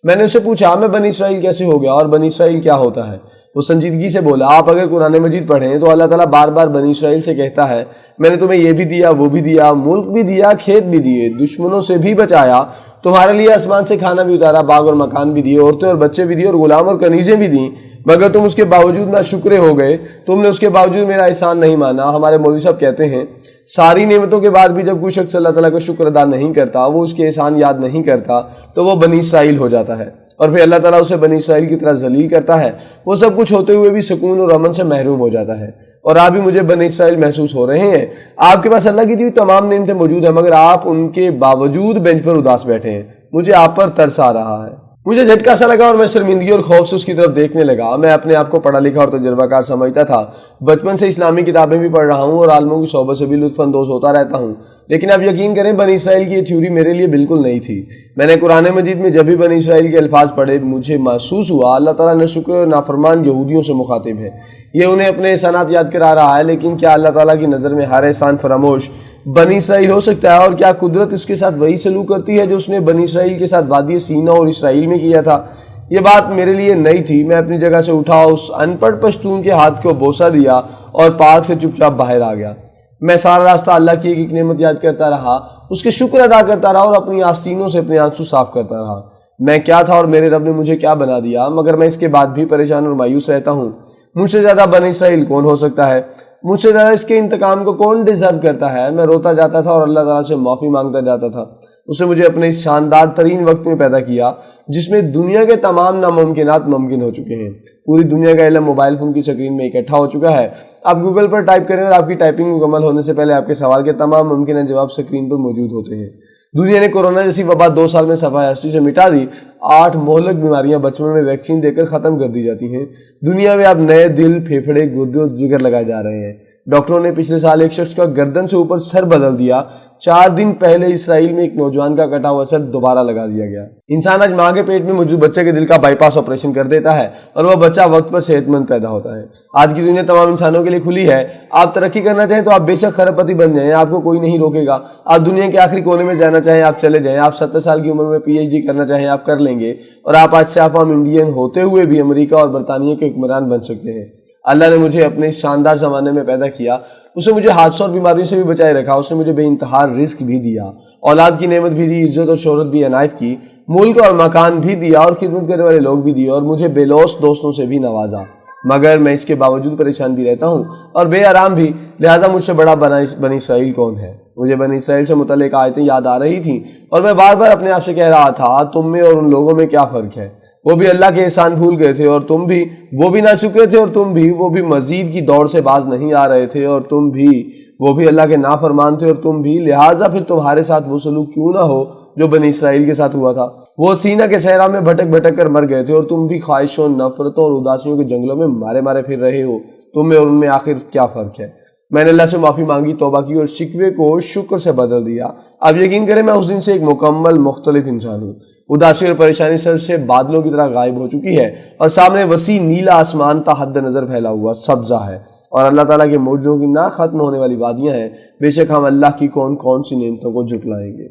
میں نے اسے پوچھا میں بنی اسرائیل کیسے ہو گیا اور بنی اسرائیل کیا ہوتا ہے؟ وہ سنجیدگی سے بولا آپ اگر قرآن مجید پڑھیں تو اللہ تعالیٰ بار بار بنی اسرائیل سے کہتا ہے میں نے تمہیں یہ بھی دیا وہ بھی دیا، ملک بھی دیا، کھیت بھی دیے، دشمنوں سے بھی بچایا، تمہارے لیے آسمان سے کھانا بھی اتارا، باغ اور مکان بھی دیے، عورتیں اور بچے بھی دیے اور غلام اور کنیزیں بھی دیں، مگر تم اس کے باوجود نہ شکرے ہو گئے، تم نے اس کے باوجود میرا احسان نہیں مانا۔ ہمارے مولوی صاحب کہتے ہیں ساری نعمتوں کے بعد بھی جب کوئی شخص اللہ تعالیٰ کا شکر ادا نہیں کرتا، وہ اس کے احسان یاد نہیں کرتا، تو وہ بنی اسرائیل ہو جاتا ہے، اور پھر اللہ تعالیٰ اسے بنی اسرائیل کی طرح ذلیل کرتا ہے۔ وہ سب کچھ ہوتے ہوئے بھی سکون اور امن سے محروم ہو جاتا ہے، اور آپ بھی مجھے بنی اسرائیل محسوس ہو رہے ہیں۔ آپ کے پاس اللہ کی دی ہوئی تمام نعمتیں موجود ہیں، مگر آپ ان کے باوجود بینچ پر اداس بیٹھے ہیں۔ مجھے آپ پر ترس آ رہا ہے۔ مجھے جھٹکا سا لگا اور میں شرمندگی اور خوف سے اس کی طرف دیکھنے لگا۔ میں اپنے آپ کو پڑھا لکھا اور تجربہ کار سمجھتا تھا، بچپن سے اسلامی کتابیں بھی پڑھ رہا ہوں اور عالموں کی صحبت سے بھی لطف اندوز ہوتا رہتا ہوں، لیکن اب یقین کریں بنی اسرائیل کی یہ تھیوری میرے لیے بالکل نئی تھی۔ میں نے قرآن مجید میں جب بھی بنی اسرائیل کے الفاظ پڑھے مجھے محسوس ہوا اللہ تعالیٰ نہ شکر اور نافرمان یہودیوں سے مخاطب ہے۔ یہ انہیں اپنے احسانات یاد کرا رہا ہے، لیکن کیا اللہ تعالیٰ کی نظر میں ہر احسان فراموش بنی اسرائیل ہو سکتا ہے؟ اور کیا قدرت اس کے ساتھ وہی سلوک کرتی ہے جو اس نے بنی اسرائیل کے ساتھ وادی سینا اور اسرائیل میں کیا تھا؟ یہ بات میرے لیے نئی تھی۔ میں اپنی جگہ سے اٹھا، اس ان پڑھ پشتون کے ہاتھ کو بوسہ دیا اور پارک سے چپ چاپ باہر آ گیا۔ میں سارا راستہ اللہ کی ایک نعمت یاد کرتا رہا، اس کے شکر ادا کرتا رہا اور اپنی آستینوں سے اپنے آنسو صاف کرتا رہا۔ میں کیا تھا اور میرے رب نے مجھے کیا بنا دیا؟ مگر میں اس کے بعد بھی پریشان اور مایوس رہتا ہوں۔ مجھ سے زیادہ بنی اسرائیل کون ہو سکتا ہے؟ مجھ سے زیادہ اس کے انتقام کو کون ڈیزرو کرتا ہے؟ میں روتا جاتا تھا اور اللہ تعالیٰ سے معافی مانگتا جاتا تھا۔ اس نے مجھے اپنے اس شاندار ترین وقت میں پیدا کیا جس میں دنیا کے تمام ناممکنات ممکن ہو چکے ہیں۔ پوری دنیا کا علم موبائل فون کی سکرین میں اکٹھا ہو چکا ہے۔ آپ گوگل پر ٹائپ کریں اور آپ کی ٹائپنگ مکمل ہونے سے پہلے آپ کے سوال کے تمام ممکنہ جواب سکرین پر موجود ہوتے ہیں۔ دنیا نے کورونا جیسی وبا 2 سال میں صفحہ ہستی سے مٹا دی۔ 8 مہلک بیماریاں بچپن میں ویکسین دے کر ختم کر دی جاتی ہیں۔ دنیا میں اب نئے دل، پھیپھڑے، گردے اور جگر لگائے جا رہے ہیں۔ ڈاکٹروں نے پچھلے سال ایک شخص کا گردن سے اوپر سر بدل دیا۔ 4 دن پہلے اسرائیل میں ایک نوجوان کا کٹا ہوا سر دوبارہ لگا دیا گیا۔ انسان آج ماں کے پیٹ میں موجود بچے کے دل کا بائی پاس آپریشن کر دیتا ہے اور وہ بچہ وقت پر صحت مند پیدا ہوتا ہے۔ آج کی دنیا تمام انسانوں کے لیے کھلی ہے۔ آپ ترقی کرنا چاہیں تو آپ بے شک خرب پتی بن جائیں، آپ کو کوئی نہیں روکے گا۔ آپ دنیا کے آخری کونے میں جانا چاہیں آپ چلے جائیں۔ آپ 70 سال کی عمر میں پی ایچ ڈی کرنا چاہیں آپ کر لیں گے، اور آپ آج صاف عام انڈین ہوتے ہوئے بھی امریکہ اور برطانیہ کے حکمران بن سکتے ہیں۔ اللہ نے مجھے اپنے اس شاندار زمانے میں پیدا کیا۔ اس نے مجھے حادثوں اور بیماریوں سے بھی بچائے رکھا۔ اس نے مجھے بے انتہا رزق بھی دیا، اولاد کی نعمت بھی دی، عزت اور شہرت بھی عنایت کی، ملک اور مکان بھی دیا، اور خدمت کرنے والے لوگ بھی دیے، اور مجھے بے لوث دوستوں سے بھی نوازا۔ مگر میں اس کے باوجود پریشان بھی رہتا ہوں اور بے آرام بھی، لہٰذا مجھ سے بڑا بنی اسرائیل کون ہے؟ مجھے بنی اسرائیل سے متعلق آیتیں یاد آ رہی تھیں اور میں بار بار اپنے آپ سے کہہ رہا تھا تم میں اور ان لوگوں میں کیا فرق ہے؟ وہ بھی اللہ کے احسان بھول گئے تھے اور تم بھی، وہ بھی ناشکرے تھے اور تم بھی، وہ بھی مزید کی دوڑ سے باز نہیں آ رہے تھے اور تم بھی، وہ بھی اللہ کے نافرمان تھے اور تم بھی، لہٰذا پھر تمہارے ساتھ وہ سلوک کیوں نہ ہو جو بنی اسرائیل کے ساتھ ہوا تھا۔ وہ سینا کے صحرا میں بھٹک بھٹک کر مر گئے تھے اور تم بھی خواہشوں، نفرتوں اور اداسیوں کے جنگلوں میں مارے مارے پھر رہے ہو۔ تم میں اور ان میں آخر کیا فرق ہے؟ میں نے اللہ سے معافی مانگی، توبہ کی اور شکوے کو شکر سے بدل دیا۔ اب یقین کریں میں اس دن سے ایک مکمل مختلف انسان ہوں۔ اداسی اور پریشانی سر سے بادلوں کی طرح غائب ہو چکی ہے اور سامنے وسیع نیلا آسمان تا حد نظر پھیلا ہوا سبزہ ہے، اور اللہ تعالیٰ کے معجزوں کی نہ ختم ہونے والی وادیاں ہیں۔ بے شک ہم اللہ کی کون کون سی نعمتوں کو جھٹلائیں گے۔